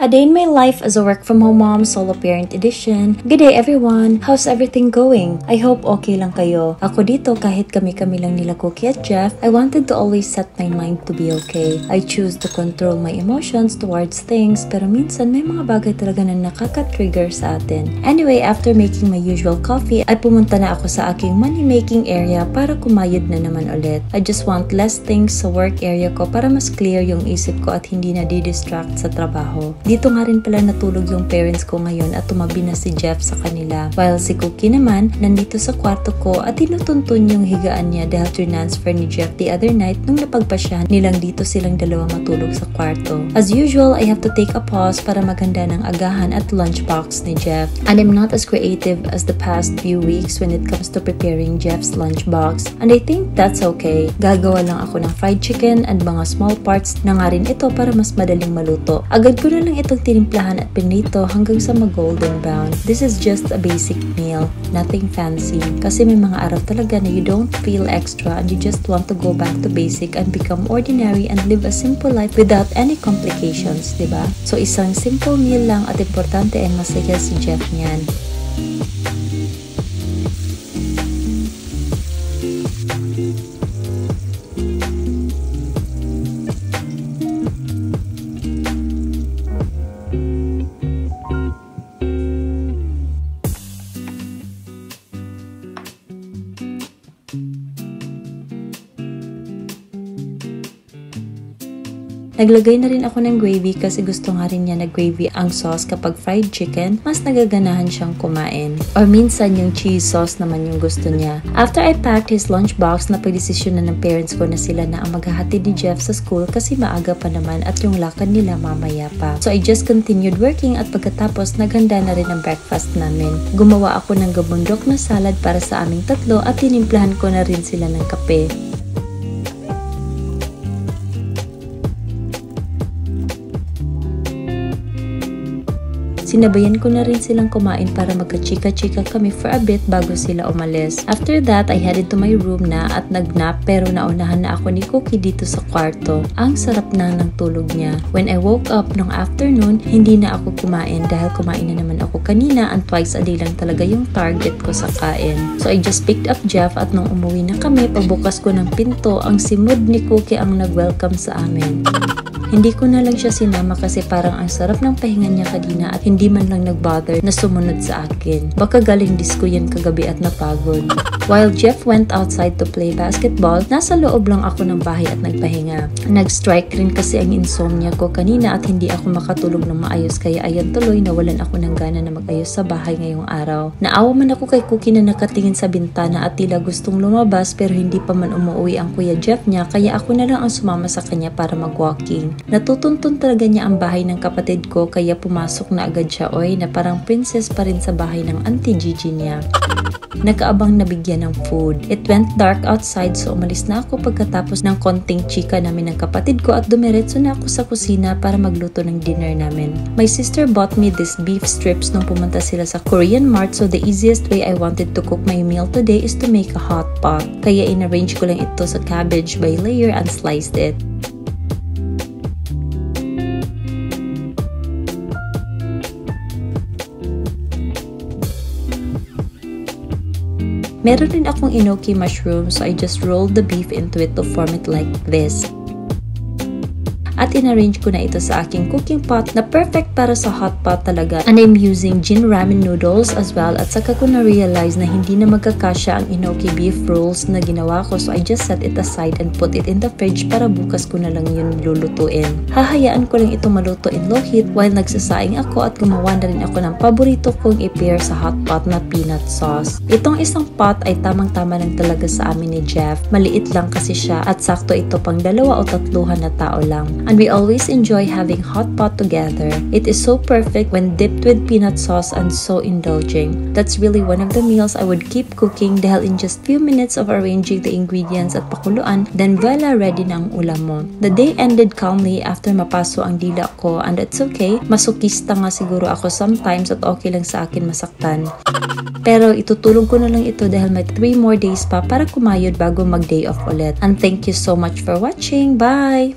A Day in My Life as a Work-from-Home Mom Solo Parent Edition. Good day everyone! How's everything going? I hope okay lang kayo. Ako dito kahit kami-kami lang nila Cookie at Jeff, I wanted to always set my mind to be okay. I choose to control my emotions towards things pero minsan may mga bagay talaga na nakaka-trigger sa atin. Anyway, after making my usual coffee, ay pumunta na ako sa aking money-making area para kumayod na naman ulit. I just want less things sa work area ko para mas clear yung isip ko at hindi na di-distract sa trabaho. Dito nga rin pala natulog yung parents ko ngayon at tumabi na si Jeff sa kanila. While si Cookie naman, nandito sa kwarto ko at tinutuntun yung higaan niya dahil transfer ni Jeff the other night nung napagpasyahan nilang dito silang dalawa matulog sa kwarto. As usual, I have to take a pause para maganda ng agahan at lunchbox ni Jeff. And I'm not as creative as the past few weeks when it comes to preparing Jeff's lunchbox. And I think that's okay. Gagawa lang ako ng fried chicken and mga small parts na nga rin ito para mas madaling maluto. Agad ko na lang itong tinimplahan at pinito hanggang sa mag-golden brown. This is just a basic meal, nothing fancy. Kasi may mga araw talaga na you don't feel extra and you just want to go back to basic and become ordinary and live a simple life without any complications, diba? So isang simple meal lang at importante and masaya si Jeff niyan. Naglagay na rin ako ng gravy kasi gusto nga rin niya na gravy ang sauce kapag fried chicken, mas nagaganahan siyang kumain. Or minsan yung cheese sauce naman yung gusto niya. After I packed his lunchbox, napagdesisyon na ng parents ko na sila na ang maghahatid ni Jeff sa school kasi maaga pa naman at yung lakad nila mamaya pa. So I just continued working at pagkatapos naghanda na rin ang breakfast namin. Gumawa ako ng gabundok na salad para sa aming tatlo at tinimplahan ko na rin sila ng kape. Sinabayan ko na rin silang kumain para magka-chika-chika kami for a bit bago sila umalis. After that, I headed to my room na at nag-nap pero naunahan na ako ni Cookie dito sa kwarto. Ang sarap na ng tulog niya. When I woke up nung afternoon, hindi na ako kumain dahil kumain na naman ako kanina and twice a day lang talaga yung target ko sa kain. So I just picked up Jeff at nung umuwi na kami, pagbukas ko ng pinto, ang simod ni Cookie ang nag-welcome sa amin. Hindi ko na lang siya sinama kasi parang ang sarap ng pahinga niya kanina at hindi man lang nag-bother na sumunod sa akin. Baka galing disco yan kagabi at napagod. While Jeff went outside to play basketball, nasa loob lang ako ng bahay at nagpahinga. Nag-strike rin kasi ang insomnia ko kanina at hindi ako makatulog ng maayos kaya ayan tuloy nawalan ako ng gana na mag-ayos sa bahay ngayong araw. Naawa man ako kay Cookie na nakatingin sa bintana at tila gustong lumabas pero hindi pa man umuwi ang Kuya Jeff niya kaya ako na lang ang sumama sa kanya para mag-walking. Natutuntun talaga niya ang bahay ng kapatid ko kaya pumasok na agad siya na parang princess pa rin sa bahay ng Auntie Gigi niya. Nakaabang nabigyan ng food. It went dark outside so umalis na ako pagkatapos ng konting chika namin ng kapatid ko at dumiretso na ako sa kusina para magluto ng dinner namin. My sister bought me this beef strips nung pumunta sila sa Korean Mart so the easiest way I wanted to cook my meal today is to make a hot pot. Kaya in-arrange ko lang ito sa cabbage by layer and sliced it. Meron rin akong enoki mushroom so I just rolled the beef into it to form it like this. At in-arrange ko na ito sa aking cooking pot na perfect para sa hot pot talaga. And I'm using Jin ramen noodles as well at saka ko na-realize na hindi na magkakasya ang enoki beef rolls na ginawa ko so I just set it aside and put it in the fridge para bukas ko na lang yun lulutuin. Hahayaan ko lang ito maluto in low heat while nagsasaing ako at gumawa na rin ako ng paborito kong i-pair sa hot pot na peanut sauce. Itong isang pot ay tamang-tama lang talaga sa amin ni Jeff. Maliit lang kasi siya at sakto ito pang 2 o 3 na tao lang. And we always enjoy having hot pot together. It is so perfect when dipped with peanut sauce and so indulging. That's really one of the meals I would keep cooking dahil in just few minutes of arranging the ingredients at pakuluan, then voila, ready na ang ulam mo. The day ended calmly after mapaso ang dila ko and it's okay. Masokista nga siguro ako sometimes at okay lang sa akin masaktan. Pero itutulong ko na lang ito dahil may 3 more days pa para kumayod bago mag-day off ulit. And thank you so much for watching. Bye!